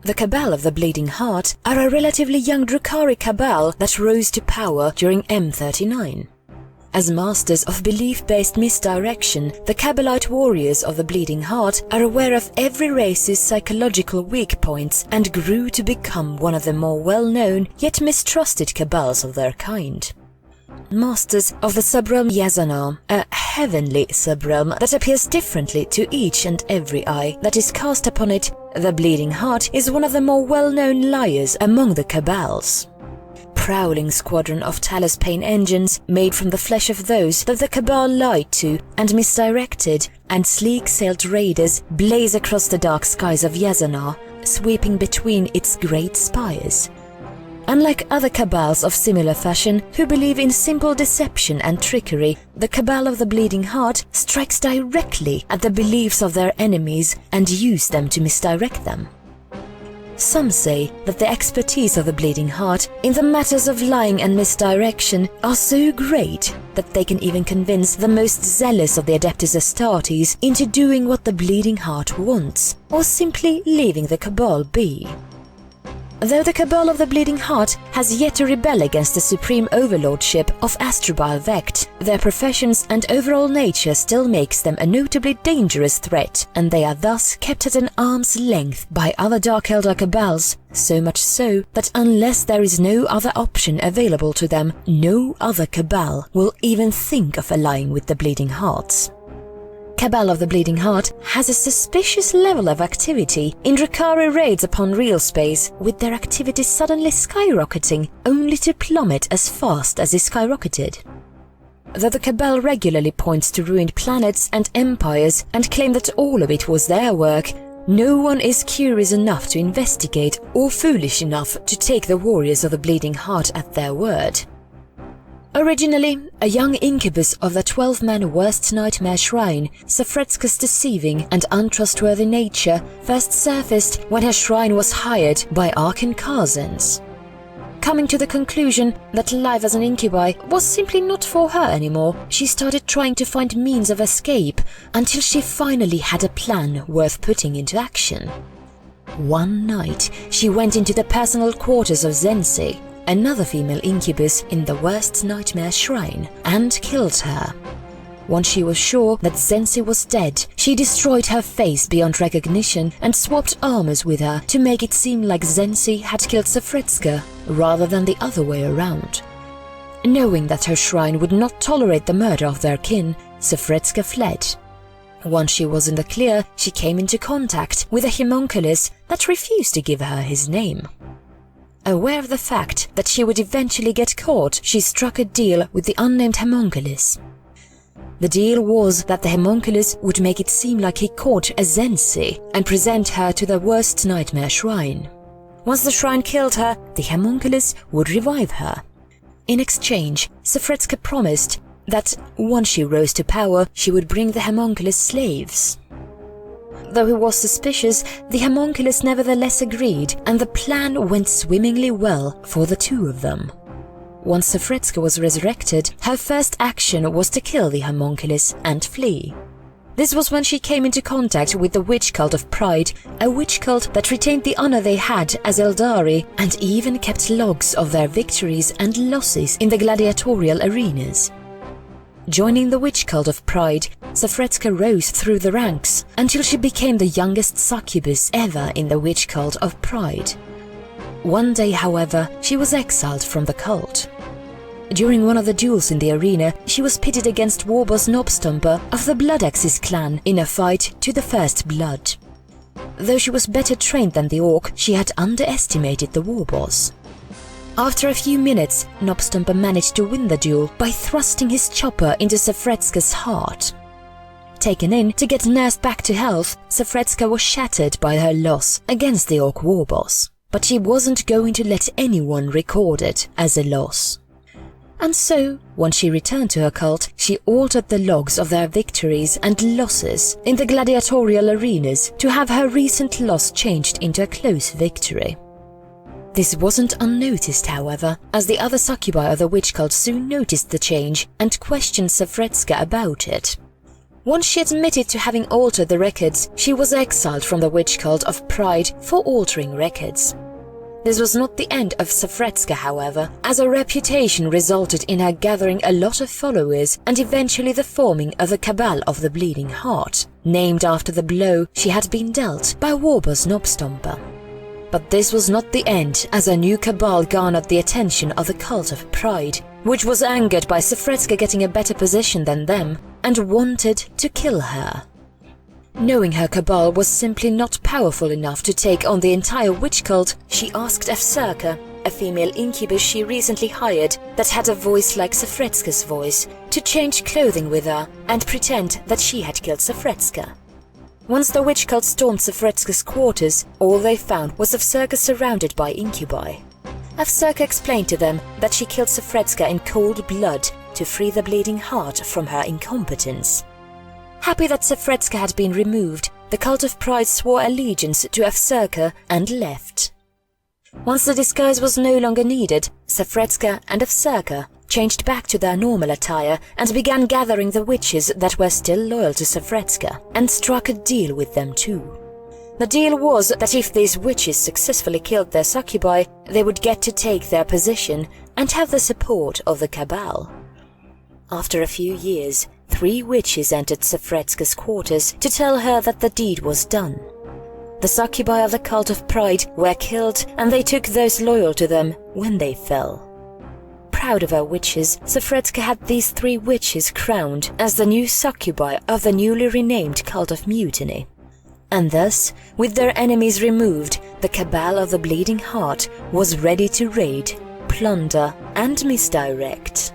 The Kabal of the Bleeding Heart are a relatively young Drukhari Kabal that rose to power during M39. As masters of belief-based misdirection, the Kabalite warriors of the Bleeding Heart are aware of every race's psychological weak points and grew to become one of the more well-known yet mistrusted Kabals of their kind. Masters of the subrealm Yazana, a heavenly subrealm that appears differently to each and every eye that is cast upon it, the Bleeding Heart is one of the more well-known liars among the Kabals. Prowling squadron of Talos Pain engines made from the flesh of those that the Kabal lied to and misdirected, and sleek-sailed raiders blaze across the dark skies of Yazana, sweeping between its great spires. Unlike other Kabals of similar fashion who believe in simple deception and trickery, the Kabal of the Bleeding Heart strikes directly at the beliefs of their enemies and use them to misdirect them. Some say that the expertise of the Bleeding Heart in the matters of lying and misdirection are so great that they can even convince the most zealous of the Adeptus Astartes into doing what the Bleeding Heart wants, or simply leaving the Cabal be. Though the Cabal of the Bleeding Heart has yet to rebel against the supreme overlordship of Astrobile Vect, their professions and overall nature still makes them a notably dangerous threat, and they are thus kept at an arm's length by other Dark Eldar Cabals, so much so that unless there is no other option available to them, no other Cabal will even think of allying with the Bleeding Hearts. Kabal of the Bleeding Heart has a suspicious level of activity in Drukhari raids upon real space, with their activity suddenly skyrocketing, only to plummet as fast as it skyrocketed. Though the Kabal regularly points to ruined planets and empires and claim that all of it was their work, no one is curious enough to investigate or foolish enough to take the warriors of the Bleeding Heart at their word. Originally, a young incubus of the 12-man Worst Nightmare Shrine, Safretska's deceiving and untrustworthy nature first surfaced when her shrine was hired by Arkan Karzens. Coming to the conclusion that life as an incubi was simply not for her anymore, she started trying to find means of escape until she finally had a plan worth putting into action. One night, she went into the personal quarters of Zensi, another female incubus in the Worst Nightmare Shrine, and killed her. Once she was sure that Zensi was dead, she destroyed her face beyond recognition and swapped armors with her to make it seem like Zensi had killed Safretska rather than the other way around. Knowing that her shrine would not tolerate the murder of their kin, Safretska fled. Once she was in the clear, she came into contact with a homunculus that refused to give her his name. Aware of the fact that she would eventually get caught, she struck a deal with the unnamed homunculus. The deal was that the homunculus would make it seem like he caught a Zensi and present her to the Worst Nightmare Shrine. Once the shrine killed her, the homunculus would revive her. In exchange, Safretska promised that once she rose to power, she would bring the homunculus slaves. Though he was suspicious, the homunculus nevertheless agreed, and the plan went swimmingly well for the two of them. Once Safretska was resurrected, her first action was to kill the homunculus and flee. This was when she came into contact with the witch cult of Pride, a witch cult that retained the honor they had as Eldari and even kept logs of their victories and losses in the gladiatorial arenas. Joining the witch cult of Pride, Safretska rose through the ranks until she became the youngest succubus ever in the witch cult of Pride. One day, however, she was exiled from the cult. During one of the duels in the arena, she was pitted against warboss Knobstomper of the Bloodaxes clan in a fight to the first blood. Though she was better trained than the orc, she had underestimated the warboss. After a few minutes, Knobstomper managed to win the duel by thrusting his chopper into Safretska's heart. Taken in to get nursed back to health, Safretska was shattered by her loss against the orc warboss, but she wasn't going to let anyone record it as a loss. And so, once she returned to her cult, she altered the logs of their victories and losses in the gladiatorial arenas to have her recent loss changed into a close victory. This wasn't unnoticed, however, as the other succubi of the witch cult soon noticed the change and questioned Safretska about it. Once she admitted to having altered the records, she was exiled from the witch cult of Pride for altering records. This was not the end of Safretska, however, as her reputation resulted in her gathering a lot of followers and eventually the forming of the Kabal of the Bleeding Heart, named after the blow she had been dealt by Warbur's Knobstomper. But this was not the end, as a new Kabal garnered the attention of the cult of Pride, which was angered by Safretska getting a better position than them and wanted to kill her. Knowing her Kabal was simply not powerful enough to take on the entire witch cult, she asked Afsarka, a female incubus she recently hired that had a voice like Safretska's voice, to change clothing with her and pretend that she had killed Safretska. Once the witch cult stormed Safretska's quarters, all they found was Afsarka surrounded by incubi. Afsarka explained to them that she killed Safretska in cold blood to free the Bleeding Heart from her incompetence. Happy that Safretska had been removed, the cult of Pride swore allegiance to Afsarka and left. Once the disguise was no longer needed, Safretska and Afsarka changed back to their normal attire and began gathering the witches that were still loyal to Safretska, and struck a deal with them too. The deal was that if these witches successfully killed their succubi, they would get to take their position and have the support of the Kabal. After a few years, 3 witches entered Safretska's quarters to tell her that the deed was done. The succubi of the cult of Pride were killed, and they took those loyal to them when they fell. Proud of her witches, Safretska had these 3 witches crowned as the new succubi of the newly renamed cult of Mutiny. And thus, with their enemies removed, the Kabal of the Bleeding Heart was ready to raid, plunder and misdirect.